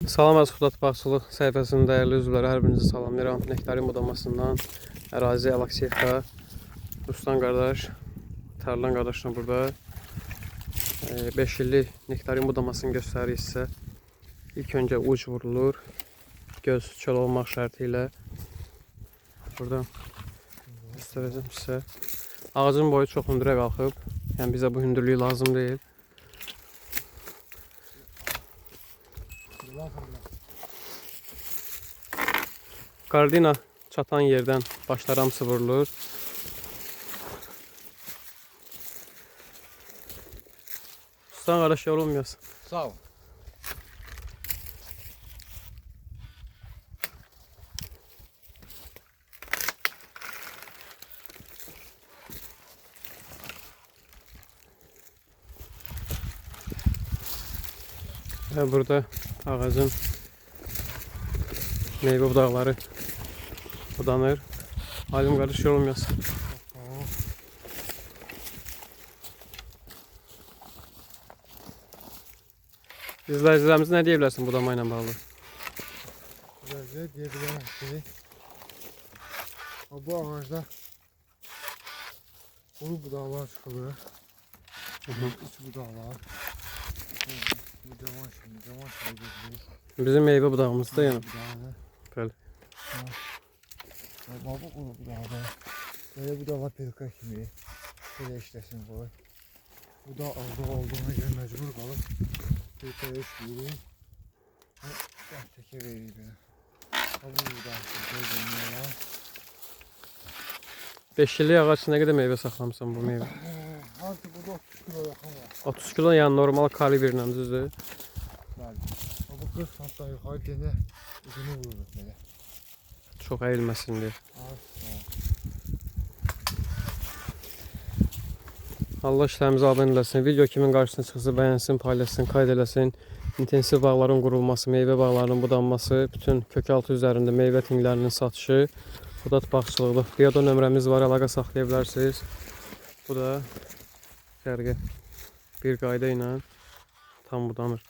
Salam Əzxudat Bağçılıq səhifəsinin dəyərli üzvləri, hər birinizi salamlayıram. Nektarin budamasından ərazi Əlaksiyevka. Ruslan qardaş, Tərlan qardaşla burada 5 illik nektarin budamasını göstərir sizə. İlk öncə uc vurulur, göz çöl olmaq şərti ilə. Buradan göstərəcəm sizə. Ağacın boyu çox hündürə qalxıb, yəni bizə bu hündürlük lazım deyil. Kardina çatan yerdən başlar hamısı vurulur. Ruslan qardaş yorulmayasın. Sağ ol. Ve burada ağacın meyve budaqları budanır. Halim qardaş yorulmayasın. İzləyicilərimiz nə deyə bilərsin budama ilə bağlı? Deyə bilərəm ki, bu ağacda quru budaqlar çıxılır. İç budaqlar. Bu cavan şimdi gözləyir. Bizim meyve budağımızda yəni. Bəli. Bu quru budaqlar. Böyle budaqlar pelka kimi. Belə işləsin qoy. Bu da aldığı olduğuna görə məcbur qalıb. Pelkaya işləyirik. Təkə veririk belə. Bu budaqlar. 5 illik ağac nə qədər meyvə saxlamısan bu meyvə? Artıq burada 30 kilo yaxın var. 30 kilo yəni normal kalibrlə düzdür. Bəli. Bu 40 santdan yuxarı yenə uzunu vururuq belə. Çox əyilməsin deyə. Allah işlərimizi abunə eləsin. Video kimin qarşısına çıxsa bəyənsin, paylaşsın, qayd eləsin. İntensiv bağların qurulması, meyvə bağlarının budanması, bütün kökaltı üzərində meyvə tinglərinin satışı, Əzxudat Bağçılıqda. Biyado nömrəmiz var, əlaqə saxlaya bilərsiniz. Bu da sərgi bir qayda ilə tam budanır.